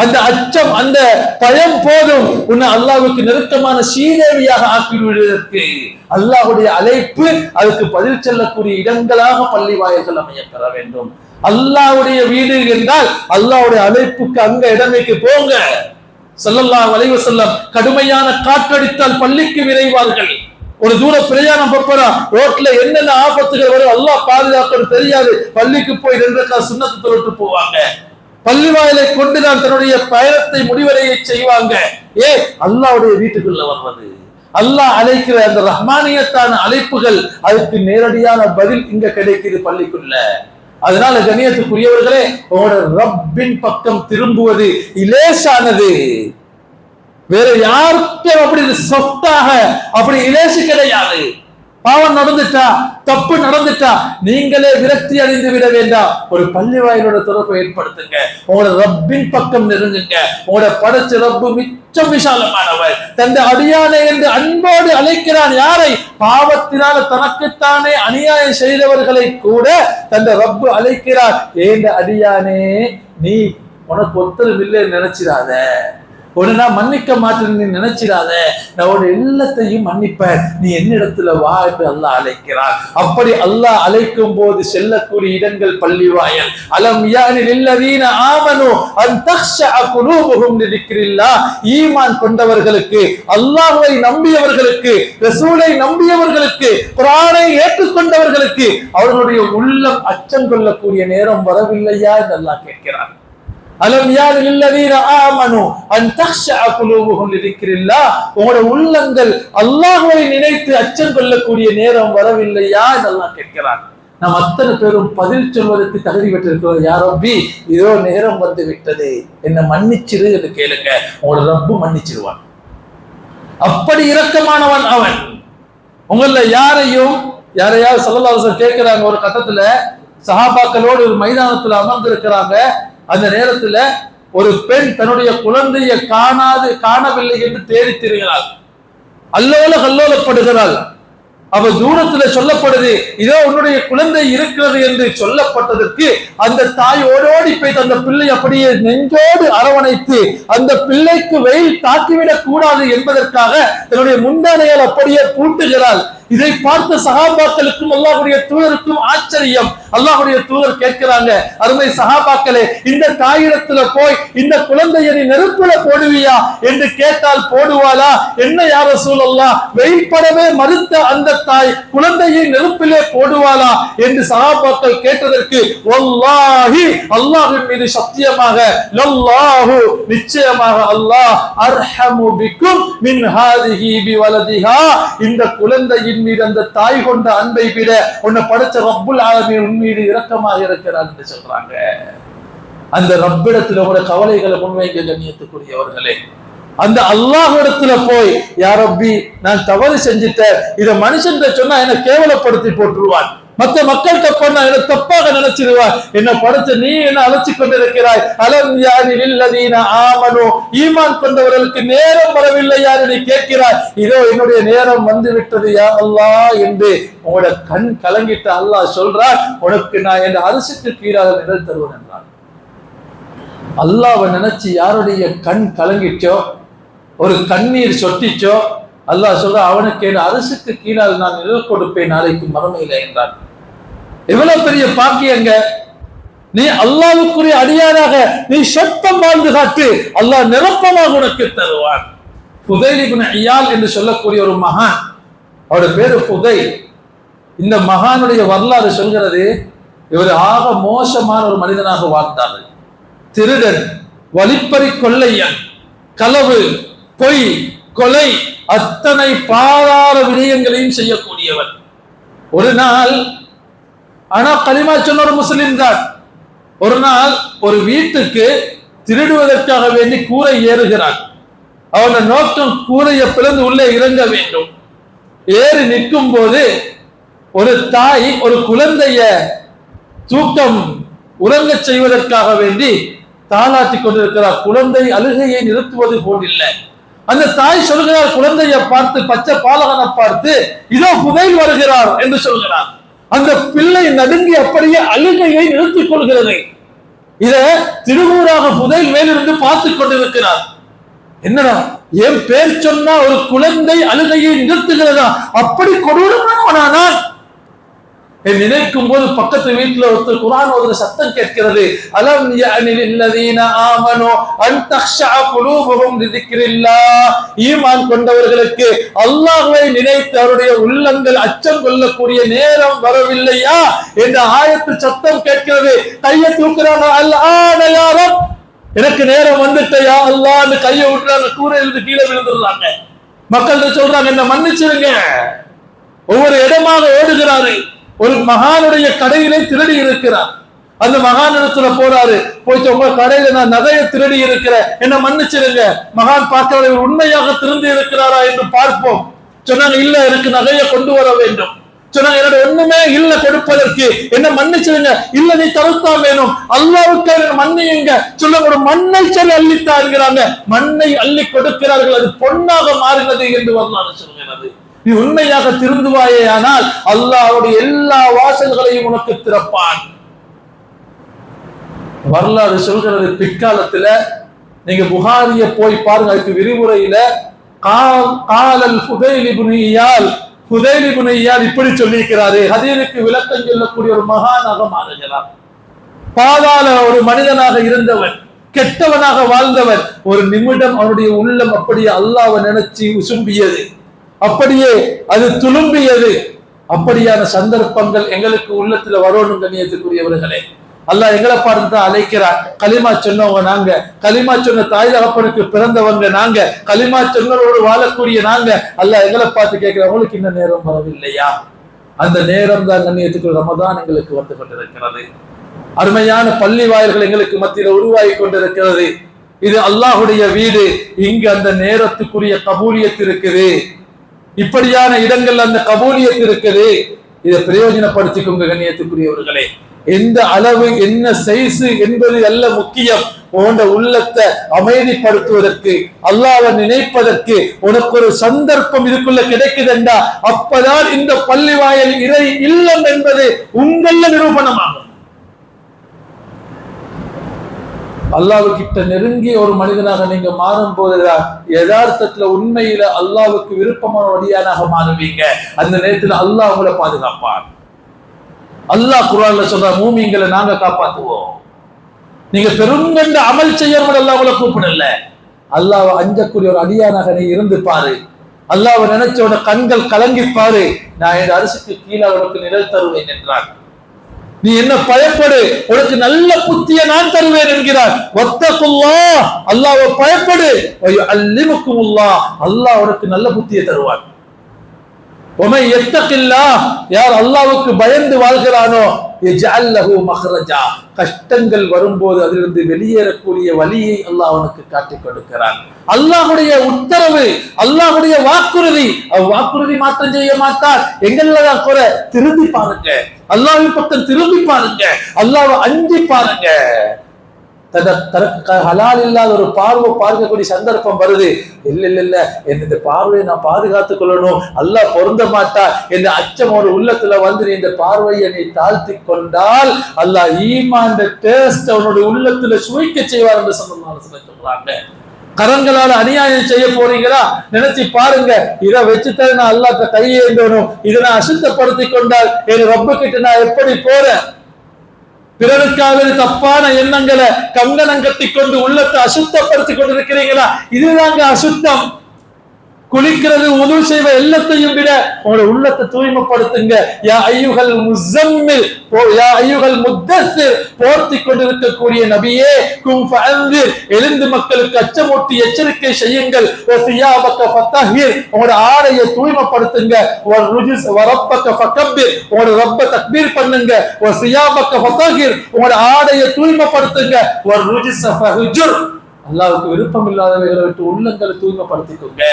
அந்த அச்சம் அந்த பயம் போதும் உன்னை அல்லாஹ்வுக்கு நெருக்கமான சீதேவியாக ஆக்கிவிடுவதற்கு. அல்லாஹ்வுடைய அழைப்பு அதுக்கு பதில் செல்லக்கூடிய இடங்களாக பள்ளி வாயில்கள் அமைய பெற வேண்டும். அல்லாஹ்வுடைய வீடு என்றால் அல்லாஹ்வுடைய அழைப்புக்கு அங்க இடமைக்கு போங்க. ஸல்லல்லாஹு அலைஹி வஸல்லம் கடுமையான காற்றடித்தால் பள்ளிக்கு விரைவார்கள். ஒரு தூர பிரயாணம் போறா, ரோட்ல என்னென்ன ஆபத்துகள் வரும் அல்லாஹ் பாதுகாக்கணும் தெரியாது, பள்ளிக்கு போய் 2 ரக்காத் சுன்னத்து தொழுட்டு போவாங்க. பள்ளி வாயிலை கொண்டுதான் தன்னுடைய பயணத்தை முடிவடைய செய்வாங்க. அல்லாஹ்வுடைய வீட்டுக்குள்ள வர்றது, அல்லாஹ் அழைக்கிற அந்த ரஹ்மானியத்தான அழைப்புகள், அதுக்கு நேரடியான பதில் இங்க கிடைக்குது பள்ளிக்குள்ள. அதனால கண்ணியத்துக்குரியவர்களே, உங்களோட ரப்பின் பக்கம் திரும்புவது இலேசானது. வேற யாருக்கும் அப்படி சொத்தாக அப்படி இலேசு கிடையாது. பாவம் நடந்துட்டா, தப்பு நடந்துட்டா நீங்களே விரக்தி அடைந்து விட வேண்டாம். ஒரு பள்ளி வாயிலோட தொடர்பை ஏற்படுத்துங்க, உங்களோட ரப்பின் பக்கம் நெருங்குங்க. உங்களோட படைச்ச ரப்பு மிச்சம் விசாலமானவர், தந்த அடியானே என்று அன்போடு அழைக்கிறான். யாரை? பாவத்தினால தனக்குத்தானே அநியாயம் செய்தவர்களை கூட தந்த ரப்பு அழைக்கிறார். ஏந்த அடியானே, நீ உனக்கு ஒத்தரும் இல்லை நினைச்சிடாத, உன்னை நான் மன்னிக்க மாட்டேன்னு நீ நினைச்சிடாத, நான் உன் எல்லாத்தையும் மன்னிப்பேன், நீ என்னிடத்துல வா என்று அல்லாஹ் அழைக்கிறார். அப்படி அல்லாஹ் அழைக்கும் போது செல்லக்கூடிய இடங்கள் பள்ளி வாயல். அலம் யானி லில்லதீன ஆமனு அன் தக்ஷஅ குலூபுஹும் லிதிக்ரில்லாஹ். ஈமான் கொண்டவர்களுக்கு, அல்லாஹ்வை நம்பியவர்களுக்கு, ரசூலை நம்பியவர்களுக்கு, குர்ஆனை ஏற்றுக்கொண்டவர்களுக்கு அவர்களுடைய உள்ளம் அச்சம் கொள்ளக்கூடிய நேரம் வரவில்லையா என்று அல்லாஹ் கேட்கிறார். அலம் யானி லில்லதீன ஆமனு அன் தக்ஷஅ குலூபுஹும் லிதிக்ரில்லாஹ். உங்களோட உள்ளங்கள் அல்லாஹ்வை நினைத்து அச்சம் கொள்ளக்கூடிய நேரம் வரவில்லையா என்று அல்லாஹ் கேட்கிறார். நாம் அத்தனை பேரும் பதில் சொல்வதற்கு தகுதி பெற்றிருக்கிறோம். யா ரப்பி, இதோ நேரம் வந்து விட்டது, என்னை மன்னிச்சிரு என்று கேளுங்க, உங்களோட ரப்பு மன்னிச்சிருவான். அப்படி இரக்கமானவன் அவன். உங்கள யாரையாவது ஸல்லல்லாஹு அலைஹி வஸல்லம் கேட்கிறாங்க. ஒரு கட்டத்துல சஹாபாக்களோடு ஒரு மைதானத்துல அமர்ந்து இருக்கிறாங்க. அந்த நேரத்துல ஒரு பெண் தன்னுடைய குழந்தையை காணவில்லை என்று தேடி திரிகிறாள், கல்லோலப்படுகிறாள். அவ தூரத்துல சொல்லப்படுது, இதோ உன்னுடைய குழந்தை இருக்கிறது என்று சொல்லப்பட்டதற்கு அந்த தாய் ஓடோடி போய் அந்த பிள்ளை அப்படியே நெஞ்சோடு அரவணைத்து அந்த பிள்ளைக்கு வெயில் தாக்கிவிடக் கூடாது என்பதற்காக தன்னுடைய முந்தானையால் அப்படியே பூட்டுகிறாள். இதை பார்த்த சஹாபாக்களுக்கும் அல்லாஹ்வுடைய தூதருக்கும் ஆச்சரியம். அல்லாஹ்வுடைய தூதர் கேட்கிறாங்க, அருமை சஹாபாக்களே, இந்த தாயிடத்துல போய் இந்த குழந்தையை நீ நெருப்புல போடுவியா என்று கேட்டால் போடுவாளா? என்ன யா ரசூலல்லாஹ், வெயில் படவே மறுத்த அந்த தாய் குழந்தையை நெருப்பிலே போடுவாளா என்று சஹாபாக்கள் கேட்டதற்கு, வல்லாஹி, அல்லாஹ்வின் மீது சத்தியமாக, லல்லாஹு, நிச்சயமாக அல்லாஹ், அர்ஹமு பிக்கும் மின் ஹாதிஹி பிவலதிஹா, இந்த குழந்தையின் மீது அந்த தாய் கொண்ட அன்பை விட உன்னை படைச்ச ரப்புல் ஆலமீன் உன் மீது இரக்கமாக இருக்கிறார் என்று சொல்றாங்க. அந்த ரப்பிடத்துல உங்களோட கவலைகளை முன்வைக்க கண்ணியத்துக்குரியவர்களே, அந்த அல்லாஹ் இடத்துல போய், யா ரப்பி, நான் தவறு செஞ்சிட்டேன், இத மனுஷன் சொன்னா என்ன கேவலப்படுத்தி போட்டுருவான், மற்ற மக்கள்கிட்ட பண்ண என்ன தப்பாக நினைச்சிருவார், என்ன படைச்ச நீ என்ன அழைச்சு கொண்டிருக்கிறாய். அலம் யானி லில்லதீன ஆமனு, ஈமான் கொண்டவர்களுக்கு நேரம் வரவில்லையா நீ கேட்கிறாய். இதோ என்னுடைய நேரம் வந்து விட்டது யா அல்லாஹ் என்று உங்களோட கண் கலங்கிட்ட அல்லாஹ் சொல்றார், உனக்கு நான் என் அரசுக்கு கீழாக நிழல் தருவேன் என்றான். அல்லாஹ்வை நினைச்சு யாருடைய கண் கலங்கிச்சோ, ஒரு கண்ணீர் சொட்டிச்சோ, அல்லாஹ் சொல்ற, அவனுக்கு என் அரசுக்கு கீழால் நான் நிழல் கொடுப்பேன் நாளைக்கு மறுமையில என்றான். எவ்வளவு பெரிய பாக்கியங்க! நீ அல்லாஹ்வுக்குரிய அடியாராக நீ சொற்பம் வாழ்ந்து காட்டு, அல்லாஹ் நிரப்பமாக உனக்கு தருவான். ஃபுதைல் இப்னு இயால் என்று சொல்லக்கூடிய ஒரு மகான், அவருடைய பேரு ஃபுதைல். இந்த மகானுடைய வரலாறு சொல்கிறது, இவர் ஆக மோசமான ஒரு மனிதனாக வாழ்ந்தார். திருடன், வழிப்பறி கொள்ளையன், களவு, பொய், கொலை, அத்தனை பாதார விடயங்களையும் செய்யக்கூடியவர். ஒரு நாள், ஆனா கலிமா சொன்ன ஒரு முஸ்லிம் தான், ஒரு நாள் ஒரு வீட்டுக்கு திருடுவதற்காக வேண்டி கூரை ஏறுகிறார். அவனோட நோக்கம் கூரையை பிளந்து உள்ளே இறங்க வேண்டும். ஏறி நிற்கும் போது ஒரு தாய் ஒரு குழந்தைய தூக்கம் உறங்க செய்வதற்காக வேண்டி தாளாட்டி கொண்டிருக்கிறார். குழந்தை அழுகையை நிறுத்துவது போல். அந்த தாய் சொல்கிறார், குழந்தையை பார்த்து, பச்சை பாலகனை பார்த்து, இதோ ஃபுதைல் வருகிறார் என்று சொல்கிறார். அந்த பிள்ளை நடுங்கி அப்படியே அழுகையை நிறுத்திக் கொள்கிறது. இத திருவூராக ஃபுதைல் மேலிருந்து பார்த்து கொண்டிருக்கிறார். என்னடா, என் பேர் சொன்னா ஒரு குழந்தை அழுகையை நிறுத்துகிறதா? அப்படி கொடூரமானவனானால் நினைக்கும் போது பக்கத்து வீட்டுல ஒருத்தர் குர்ஆன் ஓதுற சத்தம் கேட்கிறது. அலம் யஅனில்லதீன ஆமனு அன் தக்ஷா குலூபுஹும் லிذிக்ரில்லாஹ். ஈமான் கொண்டவர்களுக்கு அல்லாஹ்வை நினைத்து அவருடைய உள்ளங்கள் அச்சம் கொள்ளக்கூடிய நேரம் வரவில்லையா என்ற ஆயத்து சத்தம் கேட்கிறது. கையை தூக்குறாங்க, அல்ஆன யா ரப், எனக்கு நேரம் வந்துட்டயா அல்லாஹ்னு கையை விட்டுறாங்க, கூரையிலிருந்து கீழே விழுந்துடுறாங்க. மக்கள் சொல்றாங்க, என்ன மன்னிச்சிருங்க. ஒவ்வொரு இடமாக ஓடுகிறாரு. ஒரு மகானுடைய கடையிலே திருடி இருக்கிறார். அந்த மகானிடத்துல போறாரு, போயிட்டு உங்க கடையில நான் நகையை திருடி இருக்கிறேன், என்ன மன்னிச்சிருங்க. மகான் பார்க்கிறவர் உண்மையாக திருந்தி இருக்கிறாரா என்று பார்ப்போம். சொன்னாங்க, இல்ல எனக்கு நகையை கொண்டு வர வேண்டும். சொன்னாங்க, என்னோட ஒண்ணுமே இல்ல கொடுப்பதற்கு, என்ன மன்னிச்சிருங்க. இல்ல நீ தருத்தான் வேணும், அல்லாஹ்வுக்கு மன்னியுங்க. சொல்ல ஒரு மண்ணை சரி அள்ளித்தா என்கிறாங்க. மண்ணை அள்ளி கொடுக்கிறார்கள், அது பொன்னாக மாறினது என்று வரலாறு சொல்கிறது. நீ உண்மையாக திருந்துவாயே ஆனால் அல்லாஹ்வுடைய எல்லா வாசல்களையும் உனக்கு திறப்பான். வரலாறு சொல்கிறது. பிற்காலத்துல நீங்க புகாரிய போய் பாருங்க, அதுக்கு விரிவுரையில காலல் ஃபுதைல் இப்னு இயால் இப்படி சொல்லியிருக்கிறாரு. ஹதீஸுக்கு விளக்கம் சொல்லக்கூடிய ஒரு மகானாக மாறுகிறார். பாதாள ஒரு மனிதனாக இருந்தவன், கெட்டவனாக வாழ்ந்தவன், ஒரு நிமிடம் அவனுடைய உள்ளம் அப்படியே அல்லாஹ்வை நினைச்சு உசும்பியது, அப்படியே அது துளும்பியது. அப்படியான சந்தர்ப்பங்கள் எங்களுக்கு உள்ளத்துல வரணும். கண்ணியத்துக்குரியவர்களே, அல்லாஹ் எங்களை பார்த்துதான் அழைக்கிறார். களிமா சொன்னவங்க நாங்க, களிமா சொன்ன தாய் தகப்பனுக்கு பிறந்தவங்க நாங்க, களிமா சொன்னவரோடு வாழக்கூடிய நாங்க. அல்லாஹ் எங்களை பார்த்து கேட்கிற, உங்களுக்கு இன்னும் நேரம் வரவில்லையா? அந்த நேரம் தான் கண்ணியத்துக்குரிய ரமதான் எங்களுக்கு வந்து கொண்டிருக்கிறது. அருமையான பள்ளி வாயில்கள் எங்களுக்கு மத்தியில உருவாகி கொண்டிருக்கிறது. இது அல்லாஹுடைய வீடு. இங்கு அந்த நேரத்துக்குரிய கபூலியத் இருக்குது. இப்படியான இடங்கள் அந்த கபூலியத் இருக்குது. இதை பிரயோஜனப்படுத்திக்கோங்க கண்ணியத்துக்குரியவர்களே. எந்த அளவு என்ன சைஸ் என்பது அல்ல முக்கியம். உன்னோட உள்ளத்தை அமைதிப்படுத்துவதற்கு, அல்லாஹ்வை நினைப்பதற்கு உனக்கு ஒரு சந்தர்ப்பம் இதுக்குள்ள கிடைக்குதுண்டா, அப்பதான் இந்த பள்ளி வாயில் இறை இல்லம் என்பது உங்கள நிரூபணமாகும். அல்லாஹ்வுக்கிட்ட நெருங்கிய ஒரு மனிதனாக நீங்க மாறும் போதுதான் யதார்த்தத்துல உண்மையில அல்லாஹ்வுக்கு விருப்பமான வழியானாக மாறுவீங்க. அந்த நேரத்துல அல்லாஹ் உங்களை பாதுகாப்பான். அல்லாஹ் குர்ஆன்ல சொல்ற, மூமின்களை நாங்க காப்பாத்துவோம். நீங்க பெருங்கண்ட அமல் செய்யணும், அல்லாஹ் உங்களை கூப்பிடல. அல்லாஹ்வை அஞ்சக்கூடிய ஒரு அடியானாக நீ இருந்து பாரு. அல்லாஹ்வை நினைச்சோட கண்கள் கலங்கி பாரு. நான் இந்த அரிசிக்கு கீழே உனக்கு நிழல் தருவேன் என்றான். நீ என்ன பயப்படு, உனக்கு நல்ல புத்தியை நான் தருவேன் என்கிறார். வத்தகுல்லாஹ், அல்லாஹ்வை பயப்படு. வயுஅல்லிமுக்குமுல்லாஹ், அல்லாஹ் உனக்கு நல்ல புத்தியை தருவான். ومن يتق الله, யார் அல்லாஹ்வுக்கு பயந்து வாழ்கிறானோ, يجعل له مخرجا, கஷ்டங்கள் வரும்போது அதிலிருந்து வெளியேறக்கூடிய வழியை அல்லாஹ் அவனுக்கு காட்டிக் கொடுக்கிறான். அல்லாஹ்வுடைய உத்தரவு, அல்லாஹ்வுடைய வாக்குறுதி, வாக்குறுதி மாற்றம் செய்ய மாட்டார். எங்கெல்லாம் குறை, திரும்பி பாருங்க, அல்லாஹ்வின் பக்கம் திரும்பி பாருங்க, அல்லாஹ்வை அஞ்சி பாருங்க. தனக்கு ஹலால் இல்லாத ஒரு பார்வை பார்க்கக்கூடிய சந்தர்ப்பம் வருது. இல்ல இந்த பார்வையை நான் பாதுகாத்துக் கொள்ளணும், அல்லாஹ் பொருந்த மாட்டா என்ற அச்சம் ஒரு உள்ளத்துல வந்து நீ இந்த பார்வையை நீ தாழ்த்தி கொண்டால் அல்லாஹ் ஈமான் டேஸ்ட் அவனுடைய உள்ளத்துல சுவைக்க செய்வார் என்று சொல்றாங்க. கரங்களால அநியாயம் செய்ய போறீங்களா, நினைச்சு பாருங்க. இதை வச்சுதான் நான் அல்லாஹ்ட்ட கையேந்தணும். இதை நான் அசுத்தப்படுத்தி கொண்டால் என் ரப்பு கிட்ட நான் எப்படி போறேன்? பிறருக்காக தப்பான எண்ணங்களை கங்கணம் கட்டி கொண்டு உள்ளத்தை அசுத்தப்படுத்திக் கொண்டிருக்கிறீங்களா? இதுதாங்க அசுத்தம். குளிக்கிறது, உது செய்வ எல்லாத்தையும் விட உங்களோட உள்ளத்தை தூய்மைப்படுத்துங்க. யா ஐயுகல் முஸம்மில், யா ஐயுகல் முத்தஸ்ஸிர், போர்த்தி கொண்டிருக்கக்கூடிய நபியே, கும் ஃபஅன்திர், எழுந்து மக்களுக்கு அச்சமூட்டி எச்சரிக்கை செய்யுங்கள். வஸியாபக ஃபதஹிர், உங்களோட ஆடையை தூய்மைப்படுத்துங்க. வருஜுஸ் வரப்பக ஃபகப்பிர், உங்களோட ரப்ப தக்பீர் பண்ணுங்க. வஸியாபக ஃபதஹிர், உங்களோட ஆடையை தூய்மைப்படுத்துங்க. வருஜுஸ் ஃபஹஜுர், அல்லாஹ்வுக்கு விருப்பம் இல்லாதவைகளை விட்டு உள்ளங்களை தூய்மைப்படுத்திக்கோங்க.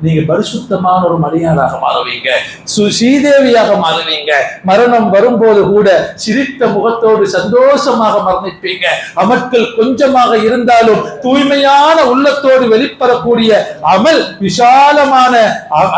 நீங்க பரிசுத்தமான ஒரு மனிதனாக மாறுவீங்க, ஸ்ரீதேவியாக மாறுவீங்க. மரணம் வரும்போது கூட சிரித்த முகத்தோடு சந்தோஷமாக மரணிப்பீங்க. அமல்கள் கொஞ்சமாக இருந்தாலும் தூய்மையான உள்ளத்தோடு வெளிப்படக்கூடிய அமல் விசாலமான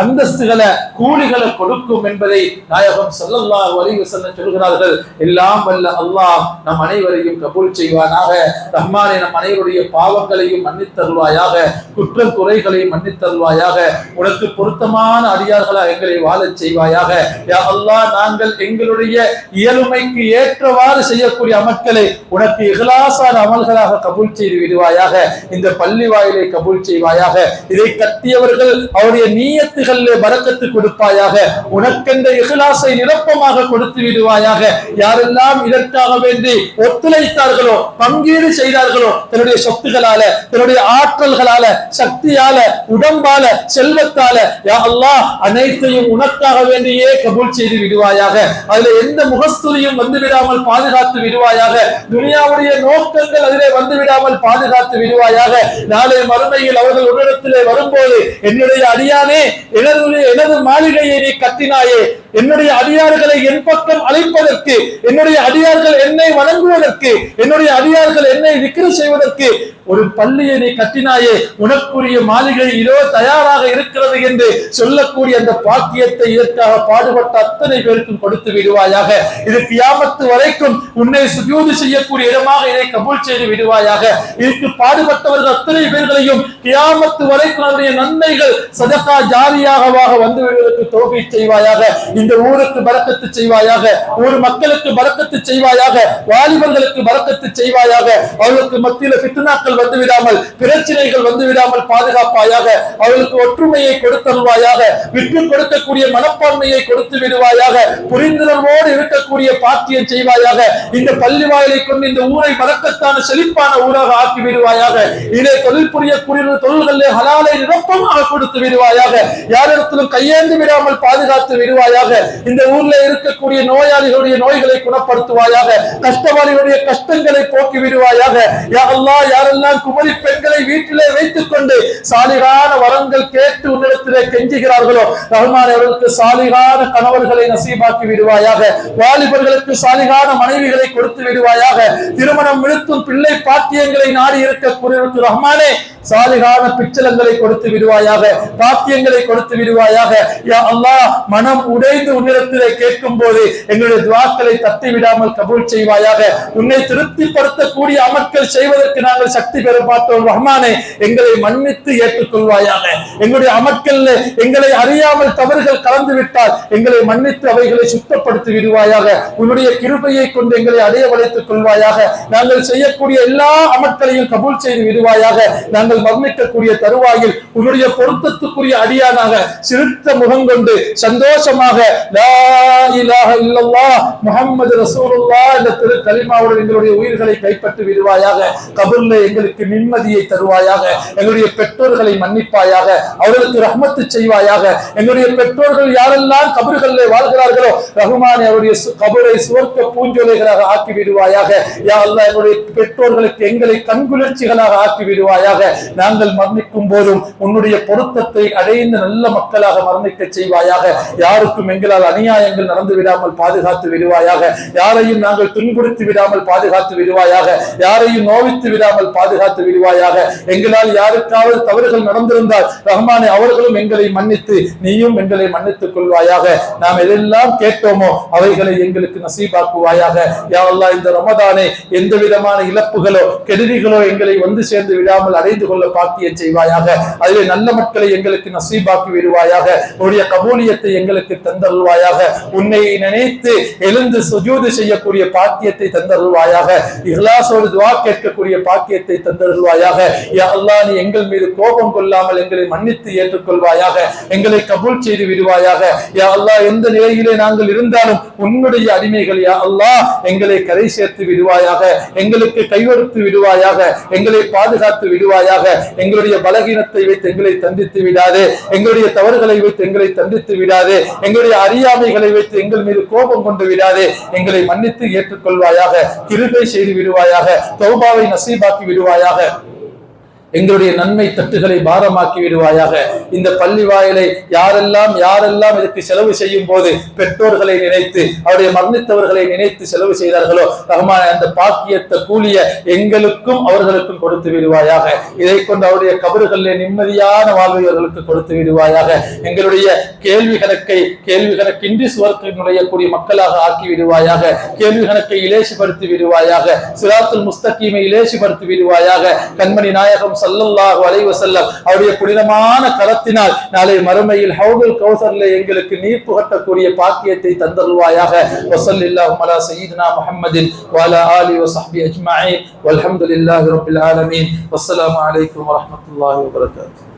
அந்தஸ்துகளை, கூலிகளை கொடுக்கும் என்பதை நாயகம் ஸல்லல்லாஹு அலைஹி வஸல்லம் சொல்கிறார்கள். எல்லாம் வல்ல அல்லாஹ் நம் அனைவரையும் கபூல் செய்வானாக. ரஹ்மானே, நம் அனைவருடைய பாவங்கள் பாவங்களையும் மன்னித்தருள்வாயாக, குற்றம் குறைகளையும் மன்னித்தருள்வாயாக. உனக்கு பொருத்தமான அடியார்களாக எங்களை வாழச் செய்வாயாக. யா அல்லாஹ், நாங்கள் எங்களுடைய இயலுமைக்கு ஏற்றவாறு செய்யக்கூடிய அமல்களை உனக்கு இஹ்லாஸான அமல்களாக கபூல் செய்து விடுவாயாக. இந்த பள்ளி வாயிலை கபூல் செய்வாயாக. இதை கட்டியவர்கள் அவருடைய நீயத்துகளிலே பரக்கத்து கொடுப்பாயாக. உனக்கென்ற இஹ்லாஸை நிரப்பமாக கொடுத்து விடுவாயாக. யாரெல்லாம் இதற்காக வேண்டி ஒத்துழைத்தார்களோ, பங்கீடு செய்தார்களோ, தன்னுடைய சொத்துகளால, தன்னுடைய ஆற்றல்களால, சக்தியால, உடம்பால, செல்வத்தால, யா அல்லாஹ், அனைத்தையும் உனக்காக வேண்டியே கபூல் செய்து விடுவாயாக. அதுல எந்த முகஸ்துதியும் வந்து விடாமல் பாதுகாத்து விடுவாயாக. துனியாவுடைய நோக்கங்கள் அதிலே வந்து விடாமல் பாதுகாத்து விடுவாயாக. நாளை மறுமையில் அவர்கள் உன்னிடத்திலே வரும்போது, என்னுடைய அடியானே, எனது மாளிகையை நீ கட்டினாயே, என்னுடைய அடியார்களை என் பக்கம் அழைப்பதற்கு, என்னுடைய அடியார்கள் என்னை வணங்குவதற்கு, என்னுடைய அடியார்கள் என்னை விக்ரி செய்வதற்கு ஒரு பள்ளியை நீ கட்டினாயே, உனக்குரிய மாளிகை இதோ தயாராக இருக்கிறது என்று சொல்லக்கூடிய அந்த பாக்கியத்தை இதற்காக பாடுபட்ட அத்தனை பேருக்கும் கொடுத்து விடுவாயாக. இது கியாமத்து வரைக்கும் உன்னை சுஜூது செய்யக்கூடிய இடமாக இதை கபூல் செய்து விடுவாயாக. இதற்கு பாடுபட்டவர்கள் அத்தனை பேர்களையும் கியாமத்து வரைக்கும் அவருடைய நன்மைகள் சதகா ஜாரியாகவாக வந்து விடுவதற்கு தௌஃபீக் செய்வாயாக. இந்த ஊருக்கு பரக்கத்து செய்வாயாக, ஊர் மக்களுக்கு பரக்கத்து செய்வாயாக, வாலிபர்களுக்கு பரக்கத்து செய்வாயாக. அவர்களுக்கு மத்தியில் ஃபித்னாக்கள் வந்து விடாமல், பிரச்சனைகள் வந்து விடாமல் பாதுகாப்பாயாக. அவர்களுக்கு ஒற்றுமையை கொடுத்தருள்வாயாக. விட்டு கொடுக்கக்கூடிய மனப்பான்மையை கொடுத்து விடுவாயாக. புரிந்துணர்வோடு இருக்கக்கூடிய பாக்கியம் செய்வாயாக. இந்த பள்ளி வாயிலை கொண்டு இந்த ஊரை பரக்கத்தான செழிப்பான ஊராக ஆக்கி விடுவாயாக. இதை தொழில் புரியக்கூடிய தொழில்களிலே ஹலாலை நிரப்பமாக கொடுத்து விடுவாயாக. யாரிடத்திலும் கையேந்து விடாமல் பாதுகாத்து விடுவாயாக. இந்த ஊர்ல இருக்கக்கூடிய நோயாளிகளுடைய நோய்களை குணப்படுத்துவாயாக. கஷ்டவாளிகளுடைய கஷ்டங்களை போக்கி விடுவாயாக. யா அல்லாஹ், யாரெல்லாம் குமரி பெண்களை வீட்டிலே வைத்துக் கொண்டு சாலிகான வரங்கள் கேட்டு உன்னிடத்திலே கெஞ்சுகிறார்களோ, ரஹ்மான் அவர்களுக்கு சாலிகான கணவர்களை நசீபாக்கி விடுவாயாக. வாலிபர்களுக்கு சாலிகான மனைவிகளை கொடுத்து விடுவாயாக. திருமணம் விழுத்தும் பிள்ளை பாக்கியங்களை நாடி இருக்கக்கூடியவருக்கு ரஹ்மானே சாலிகான பிச்சலங்களை கொடுத்து விடுவாயாக, பாக்கியங்களை கொடுத்து விடுவாயாக. யா அல்லாஹ், மனம் உடைந்து உன்னிடத்திலே கேட்கும் போது எங்களுடைய துஆக்களை தட்டி விடாமல் கபூல் செய்வாயாக. உன்னை திருப்திப்படுத்தக்கூடிய அமல்கள் செய்வதற்கு நாங்கள் சக்தி பெற மாட்டோம் ரஹ்மானே, எங்களை மன்னித்து ஏற்றுக்கொள்வாயாக. எங்களுடைய அமல்களில் எங்களை அறியாமல் தவறுகள் கலந்து விட்டால் எங்களை மன்னித்து அவைகளை சுத்தப்படுத்தி விடுவாயாக. உன்னுடைய கிருபையை கொண்டு எங்களை அடைய வளைத்துக் கொள்வாயாக. நாங்கள் செய்யக்கூடிய எல்லா அமல்களையும் கபூல் செய்து விடுவாயாக. நாங்கள் மர்மிக்கக்கூடிய தருவாயில் உன்னுடைய பொருத்தத்துக்குரிய அடியானாக சிரித்த முகம் கொண்டு சந்தோஷமாக லா இலாஹ இல்லல்லாஹ் முஹம்மது ரசூலுல்லாஹ் என்ற திரு கலிமாவுடன் எங்களுடைய உயிர்களை கைப்பற்றி விடுவாயாக. கபூர்ல எங்களுக்கு நிம்மதியை தருவாயாக. எங்களுடைய பெற்றோர்களை மன்னிப்பாயாக, அவர்களுக்கு ரஹ்மத்து செய்வாயாக. எங்களுடைய பெற்றோர்கள் யாரெல்லாம் கபர்களிலே வாழ்கிறார்களோ ரஹ்மானே, அவருடைய கபரை சுவர்க்க பூஞ்சோலைகளாக ஆக்கி விடுவாயாக. யா அல்லாஹ், எங்களுடைய பெற்றோர்களுக்கு எங்களை கண்குளிர்ச்சிகளாக ஆக்கி விடுவாயாக. நாங்கள் மரணிக்கும் போதும் உன்னுடைய பொருத்தத்தை அடைந்த நல்ல மக்களாக மரணிக்க செய்வாயாக. யாருக்கும் எங்களால் அநியாயங்கள் நடந்து விடாமல் பாதுகாத்து விடுவாயாக. யாரையும் நாங்கள் துன்புறுத்தி விடாமல் பாதுகாத்து விடுவாயாக. யாரையும் நோவித்து விடாமல் பாதுகாத்து விடுவாயாக. எங்களால் யாருக்காவது தவறுகள் நடந்திருந்தால் ரஹ்மானே, அவர்களும் எங்களை மன்னித்து நீயும் எங்களை மன்னித்துக் கொள்வாயாக. நாம் எதெல்லாம் கேட்டோமோ அவைகளை எங்களுக்கு நசீபாக்குவாயாக. யா அல்லாஹ், இந்த ரமதானை எந்த விதமான இழப்புகளோ கெடுதிகளோ எங்களை வந்து சேர்ந்து விடாமல் அடைந்து கொள்ள பாக்கியம் செய்வாயாக. அதிலே நல்ல மக்களை எங்களுக்கு நசீபாக்கி விடுவாயாக. உன்னுடைய கபூலியத்தை எங்களுக்கு தந்தருள்வாயாக. உன்னை நினைத்து எழுந்து சுஜூது செய்யக்கூடிய பாக்கியத்தை தந்தருள்வாயாக. இஹ்லாஸோடு துஆ கேட்கக்கூடிய பாக்கியத்தை தந்தருள்வாயாக. யா அல்லாஹ், நீ எங்கள் மீது கோபம் கொள்ளாமல் எங்களை மன்னித்து ஏற்றுக்கொள்வாயாக. எங்களை கபூல் செய்து விடுவாயாக. யா அல்லாஹ், எந்த நிலையிலே நாங்கள் இருந்தாலும் உன்னுடைய அடிமைகள் யா அல்லாஹ், எங்களை கரை சேர்த்து விடுவாயாக. எங்களுக்கு கையெடுத்து விடுவாயாக. எங்களை பாதுகாத்து விடுவாயாக. எங்களுடைய பலகீனத்தை வைத்து எங்களை தண்டித்து விடாதே. எங்களுடைய தவறுகளை வைத்து எங்களை தண்டித்து விடாதே. எங்களுடைய அறியாமைகளை வைத்து எங்கள் மீது கோபம் கொண்டு விடாதே. எங்களை மன்னித்து ஏற்றுக்கொள்வாயாக. கிருபை செய்து விடுவாயாக. தௌபாவை நசீபாக்கி விடுவாயாக. எங்களுடைய நன்மை தட்டுகளை பாரமாக்கி விடுவாயாக. இந்த பள்ளி வாயிலை யாரெல்லாம் இதற்கு செலவு செய்யும் போது பெற்றோர்களை நினைத்து அவருடைய மரணித்தவர்களை நினைத்து செலவு செய்தார்களோ ரஹ்மான அந்த பாக்கியத்தை கூலிய எங்களுக்கும் அவர்களுக்கும் கொடுத்து விடுவாயாக. இதை கொண்டு அவருடைய கபறுகளிலே நிம்மதியான வாழ்வை அவர்களுக்கு கொடுத்து விடுவாயாக. எங்களுடைய கேள்வி கணக்கின்றி சுவர்க்கம் நுழையக்கூடிய மக்களாக ஆக்கி விடுவாயாக. கேள்வி கணக்கை இலேசுபடுத்தி விடுவாயாக. சிராத்துல் முஸ்தகீமை இலேசுபடுத்தி விடுவாயாக. கண்மணி நாயகம் ஸல்லல்லாஹு அலைஹி வஸல்லம் அவருடைய புனிதமான கரத்தினால் நாளை மறுமையில் ஹவுதுல் கௌசரிலே எங்களுக்கு நீர் புகட்டக்கூடிய பாக்கியத்தை தந்தருள்வாயாக. வஸல்லில்லாஹு அலா சய்யிதினா முஹம்மதின் வ அலா ஆலிஹி வ ஸஹ்பிஹி அஜ்மஈன் வல்ஹம்துலில்லாஹி ரப்பில் ஆலமீன். வஸ்ஸலாமு அலைக்கும் வரஹ்மத்துல்லாஹி வபரகாத்துஹு.